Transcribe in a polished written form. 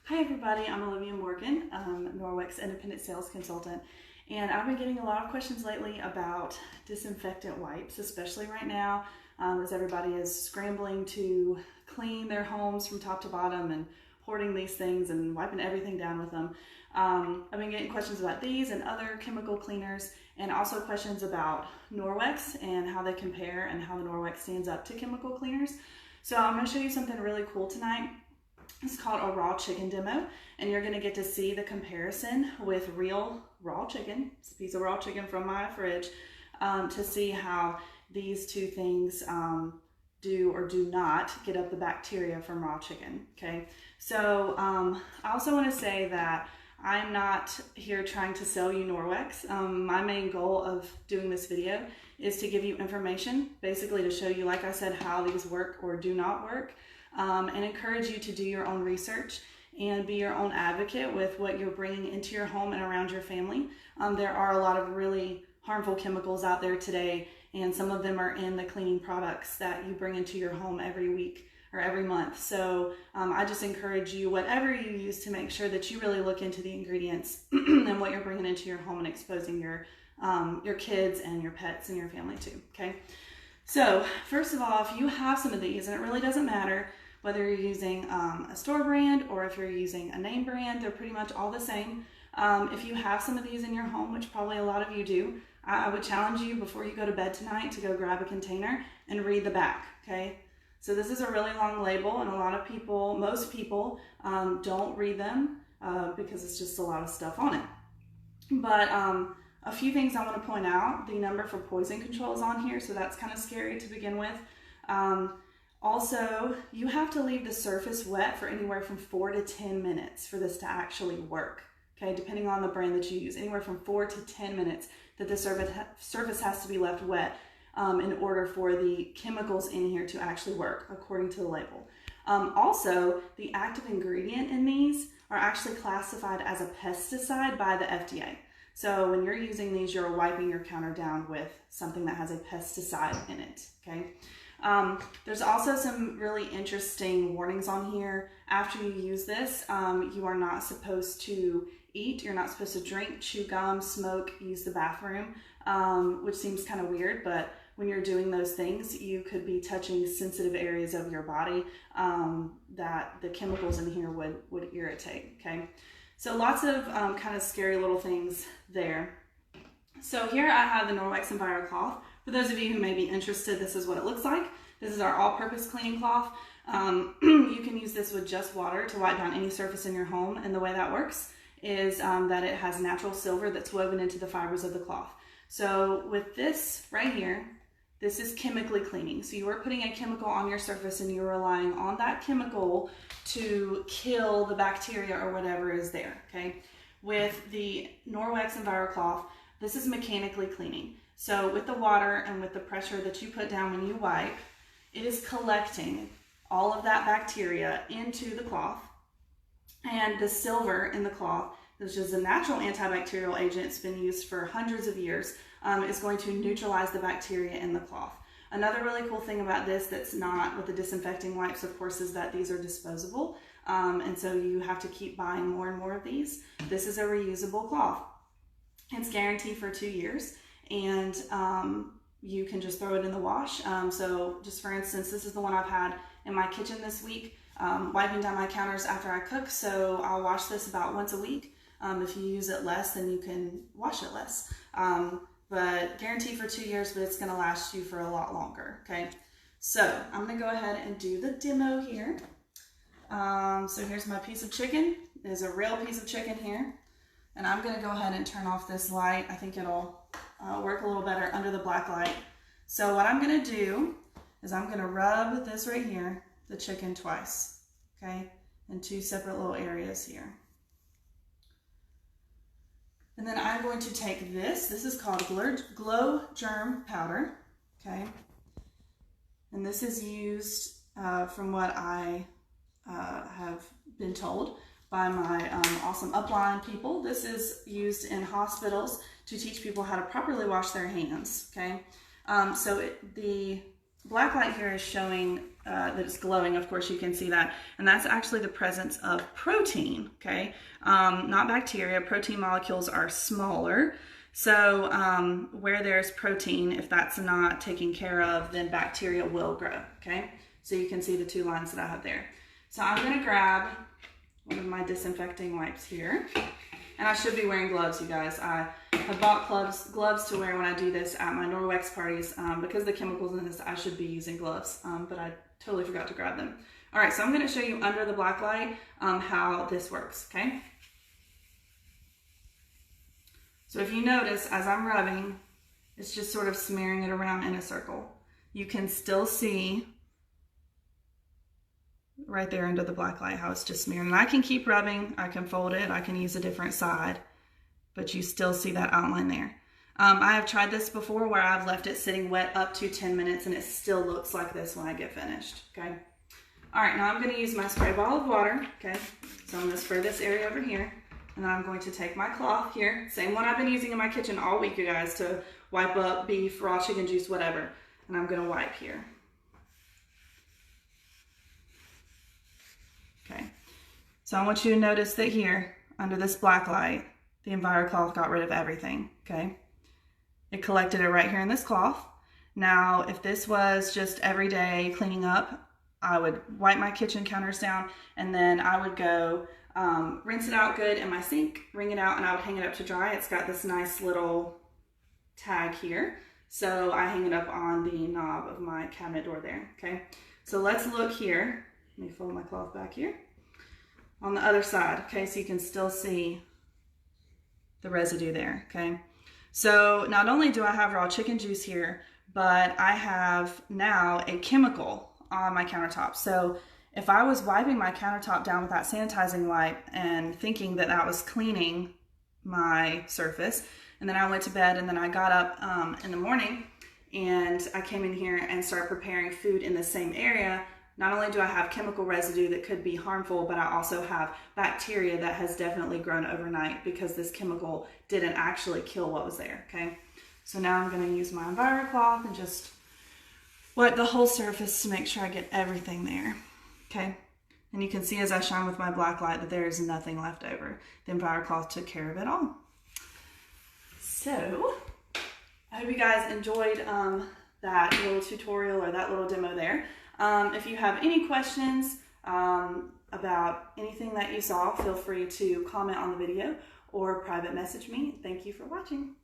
Hi everybody, I'm Olivia Morgan, Norwex Independent Sales Consultant, and I've been getting a lot of questions lately about disinfectant wipes, especially right now as everybody is scrambling to clean their homes from top to bottom and hoarding these things and wiping everything down with them. I've been getting questions about these and other chemical cleaners, and also questions about Norwex and how they compare and how the Norwex stands up to chemical cleaners. So I'm going to show you something really cool tonight. It's called a raw chicken demo, and you're going to get to see the comparison with real raw chicken. It's a piece of raw chicken from my fridge, to see how these two things do or do not get up the bacteria from raw chicken. Okay, so I also want to say that I'm not here trying to sell you Norwex. My main goal of doing this video is to give you information, basically to show you, like I said, how these work or do not work. And encourage you to do your own research and be your own advocate with what you're bringing into your home and around your family. There are a lot of really harmful chemicals out there today, and some of them are in the cleaning products that you bring into your home every week or every month. So I just encourage you, whatever you use, to make sure that you really look into the ingredients and what you're bringing into your home and exposing your kids and your pets and your family to. Okay. So first of all, if you have some of these, and it really doesn't matter whether you're using a store brand or if you're using a name brand, they're pretty much all the same. If you have some of these in your home, which probably a lot of you do, I would challenge you before you go to bed tonight to go grab a container and read the back, okay? So this is a really long label, and a lot of people, most people, don't read them because it's just a lot of stuff on it. But a few things I want to point out. The number for poison control is on here, so that's kind of scary to begin with. Also, you have to leave the surface wet for anywhere from 4 to 10 minutes for this to actually work. Okay, depending on the brand that you use, anywhere from 4 to 10 minutes that the surface has to be left wet in order for the chemicals in here to actually work, according to the label. Also, the active ingredient in these are actually classified as a pesticide by the FDA. So when you're using these, you're wiping your counter down with something that has a pesticide in it, okay? There's also some really interesting warnings on here. After you use this, you are not supposed to eat, you're not supposed to drink, chew gum, smoke, use the bathroom, which seems kind of weird, but when you're doing those things, you could be touching sensitive areas of your body that the chemicals in here would irritate, okay? So lots of kind of scary little things there. So here I have the Norwex Envirocloth. For those of you who may be interested, this is what it looks like. This is our all-purpose cleaning cloth. You can use this with just water to wipe down any surface in your home, and the way that works is that it has natural silver that's woven into the fibers of the cloth. So with this right here, this is chemically cleaning. So you are putting a chemical on your surface and you're relying on that chemical to kill the bacteria or whatever is there, okay? With the Norwex Envirocloth, this is mechanically cleaning. So with the water and with the pressure that you put down when you wipe, it is collecting all of that bacteria into the cloth. And the silver in the cloth, which is a natural antibacterial agent, it's been used for hundreds of years, is going to neutralize the bacteria in the cloth. Another really cool thing about this that's not with the disinfecting wipes, of course, is that these are disposable. And so you have to keep buying more and more of these. This is a reusable cloth. It's guaranteed for 2 years, and you can just throw it in the wash. So just for instance, this is the one I've had in my kitchen this week, wiping down my counters after I cook. So I'll wash this about once a week. If you use it less, then you can wash it less. But guaranteed for 2 years, but it's gonna last you for a lot longer, okay? So I'm gonna go ahead and do the demo here. So here's my piece of chicken. There's a real piece of chicken here. And I'm gonna go ahead and turn off this light. I think it'll work a little better under the black light. So what I'm gonna do is I'm gonna rub this right here, the chicken, twice, okay? In 2 separate little areas here. And then I'm going to take this is called Glow Germ Powder, okay? And this is used, from what I have been told by my awesome upline people. This is used in hospitals to teach people how to properly wash their hands, okay? The black light here is showing that it's glowing, of course you can see that, and that's actually the presence of protein, okay? Not bacteria. Protein molecules are smaller, so where there's protein, if that's not taken care of, then bacteria will grow, okay? So you can see the two lines that I have there. So I'm going to grab one of my disinfecting wipes here, and I should be wearing gloves, you guys. I have bought gloves to wear when I do this at my Norwex parties. Because of the chemicals in this, I should be using gloves, but I totally forgot to grab them. All right, so I'm going to show you under the black light how this works, okay? So if you notice, as I'm rubbing, it's just sort of smearing it around in a circle. You can still see right there under the black light how it's just smearing. And I can keep rubbing, I can fold it, I can use a different side, but you still see that outline there. I have tried this before where I've left it sitting wet up to 10 minutes and it still looks like this when I get finished, okay? All right, now I'm gonna use my spray bottle of water, okay? So I'm gonna spray this area over here, and then I'm going to take my cloth here, same one I've been using in my kitchen all week, you guys, to wipe up beef, raw chicken juice, whatever, and I'm gonna wipe here. Okay, so I want you to notice that here, under this black light, the Envirocloth got rid of everything, okay? It collected it right here in this cloth. Now, if this was just every day cleaning up, I would wipe my kitchen counters down, and then I would go rinse it out good in my sink, wring it out, and I would hang it up to dry. It's got this nice little tag here, so I hang it up on the knob of my cabinet door there, okay? So let's look here. Let me fold my cloth back here. On the other side, okay, so you can still see the residue there, okay? So not only do I have raw chicken juice here, but I have now a chemical on my countertop. So if I was wiping my countertop down with that sanitizing wipe and thinking that that was cleaning my surface, and then I went to bed and then I got up in the morning and I came in here and started preparing food in the same area, not only do I have chemical residue that could be harmful, but I also have bacteria that has definitely grown overnight because this chemical didn't actually kill what was there, okay? So now I'm gonna use my Envirocloth and just wipe the whole surface to make sure I get everything there, okay? And you can see as I shine with my black light that there is nothing left over. The Envirocloth took care of it all. So, I hope you guys enjoyed that little tutorial or that little demo there. If you have any questions about anything that you saw, feel free to comment on the video or private message me. Thank you for watching.